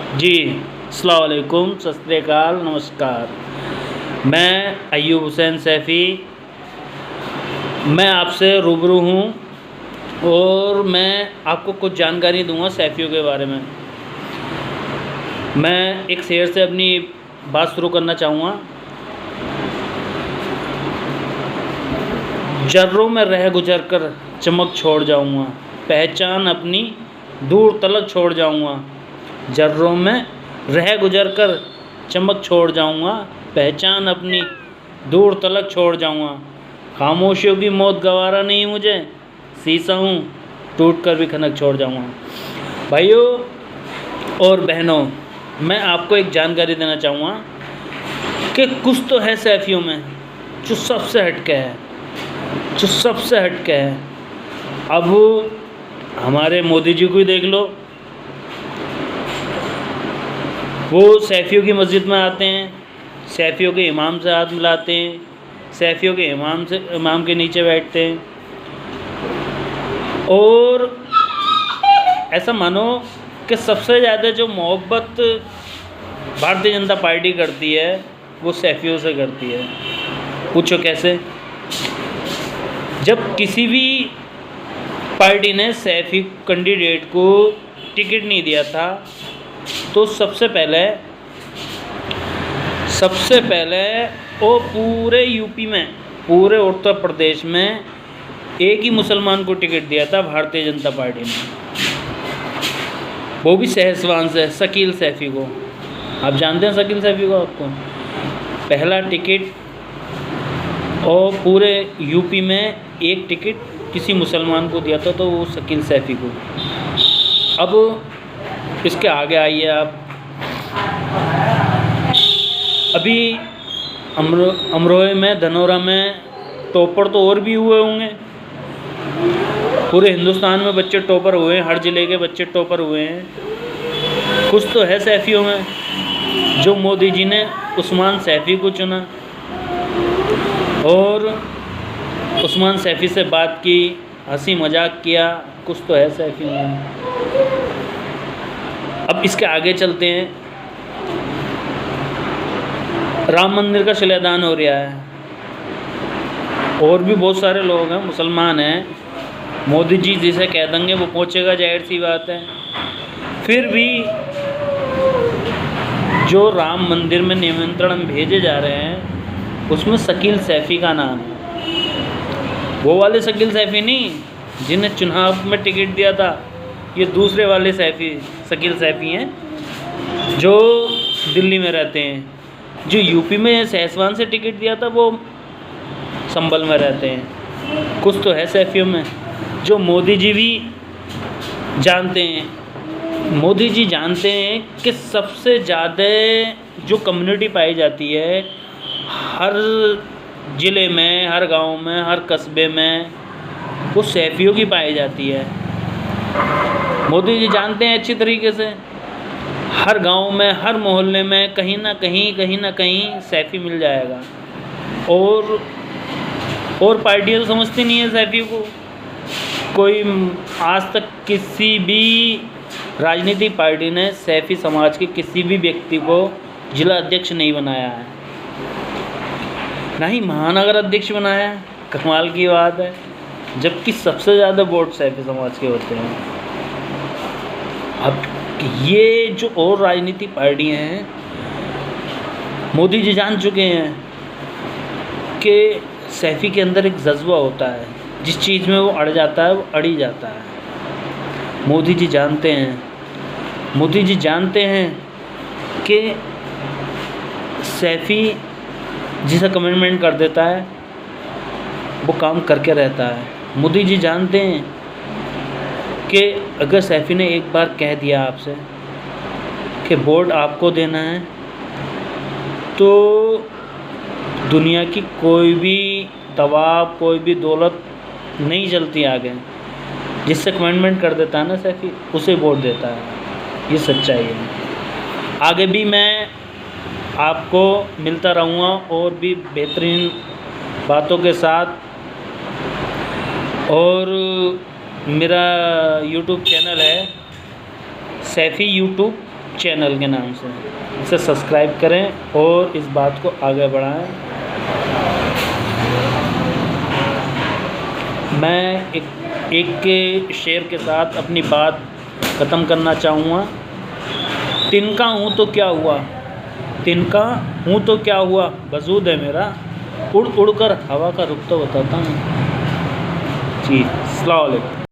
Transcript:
जी, अस्सलाम वालेकुम, सत श्री अकाल, नमस्कार। मैं अय्यूब हुसैन सैफ़ी, मैं आपसे रूबरू हूँ और मैं आपको कुछ जानकारी दूँगा सैफ़ियों के बारे में। मैं एक शेर से अपनी बात शुरू करना चाहूँगा। ज़र्रों में रह गुज़र कर चमक छोड़ जाऊँगा, पहचान अपनी दूर तलक छोड़ जाऊँगा। ज़र्रों में रह गुज़र कर चमक छोड़ जाऊँगा, पहचान अपनी दूर तलक छोड़ जाऊँगा। खामोशियों की मौत गवारा नहीं मुझे, शीशा हूँ टूट कर भी खनक छोड़ जाऊँगा। भाइयों और बहनों, मैं आपको एक जानकारी देना चाहूँगा कि कुछ तो है सैफ़ियों में जो सबसे हटके है, जो सबसे हटके है। अब हमारे मोदी जी को ही देख लो, वो सैफ़ियों की मस्जिद में आते हैं, सैफ़ियों के इमाम से हाथ मिलाते हैं, सैफ़ियों के इमाम के नीचे बैठते हैं। और ऐसा मानो कि सबसे ज़्यादा जो मोहब्बत भारतीय जनता पार्टी करती है वो सैफ़ियों से करती है। पूछो कैसे? जब किसी भी पार्टी ने सैफ़ी कैंडिडेट को टिकट नहीं दिया था तो सबसे पहले वो पूरे यूपी में, पूरे उत्तर प्रदेश में एक ही मुसलमान को टिकट दिया था भारतीय जनता पार्टी ने, वो भी सहसवान से, शकील सैफ़ी को। आप जानते हैं शकील सैफ़ी को? आपको पहला टिकट और पूरे यूपी में एक टिकट किसी मुसलमान को दिया था तो वो शकील सैफ़ी को। अब इसके आगे आइए आप। अभी अमरोहे में, धनौरा में टॉपर तो और भी हुए होंगे। पूरे हिंदुस्तान में बच्चे टॉपर हुए हैं, हर ज़िले के बच्चे टॉपर हुए हैं। कुछ तो है सैफ़ियों में जो मोदी जी ने उस्मान सैफ़ी को चुना और उस्मान सैफ़ी से बात की, हंसी मजाक किया। कुछ तो है सैफ़ियों में। अब इसके आगे चलते हैं। राम मंदिर का शिलान्यास हो रहा है, और भी बहुत सारे लोग हैं, मुसलमान हैं। मोदी जी जिसे कह देंगे वो पहुँचेगा, जाहिर सी बात है। फिर भी जो राम मंदिर में निमंत्रण भेजे जा रहे हैं उसमें शकील सैफ़ी का नाम है। वो वाले शकील सैफ़ी नहीं जिन्हें चुनाव में टिकट दिया था, ये दूसरे वाले शकील सैफ़ी हैं जो दिल्ली में रहते हैं। जो यूपी में सहसवान से टिकट दिया था वो संभल में रहते हैं। कुछ तो है सैफ़ियों में जो मोदी जी भी जानते हैं। मोदी जी जानते हैं कि सबसे ज़्यादा जो कम्युनिटी पाई जाती है हर ज़िले में, हर गांव में, हर कस्बे में, वो सैफ़ियों की पाई जाती है। मोदी जी जानते हैं अच्छी तरीके से, हर गांव में, हर मोहल्ले में कहीं ना कहीं सैफ़ी मिल जाएगा। और पार्टियाँ तो समझती नहीं है सैफ़ी को। कोई आज तक किसी भी राजनीतिक पार्टी ने सैफ़ी समाज के किसी भी व्यक्ति को जिला अध्यक्ष नहीं बनाया है, ना ही महानगर अध्यक्ष बनाया है। कमाल की बात है, जबकि सबसे ज़्यादा वोट सैफ़ी समाज के होते हैं। अब ये जो और राजनीतिक पार्टियाँ हैं, मोदी जी जान चुके हैं कि सैफ़ी के अंदर एक जज्बा होता है, जिस चीज़ में वो अड़ जाता है वो अड़ ही जाता है। मोदी जी जानते हैं कि सैफ़ी जिसे कमिटमेंट कर देता है वो काम करके रहता है। मोदी जी जानते हैं कि अगर सैफ़ी ने एक बार कह दिया आपसे कि वोट आपको देना है तो दुनिया की कोई भी दबाव, कोई भी दौलत नहीं चलती आगे। जिससे कमिटमेंट कर देता है ना सैफ़ी, उसे वोट देता है। ये सच्चाई है। आगे भी मैं आपको मिलता रहूँगा और भी बेहतरीन बातों के साथ। और मेरा यूट्यूब चैनल है सैफ़ी यूट्यूब चैनल के नाम से। इसे सब्सक्राइब करें और इस बात को आगे बढ़ाएं। मैं एक के शेर के साथ अपनी बात ख़त्म करना चाहूँगा। तिनका हूँ तो क्या हुआ, तिनका हूँ तो क्या हुआ, वजूद है मेरा, उड़ उड़ कर हवा का रुख तो बताता हूँ। जी, अस्सलाम वालेकुम।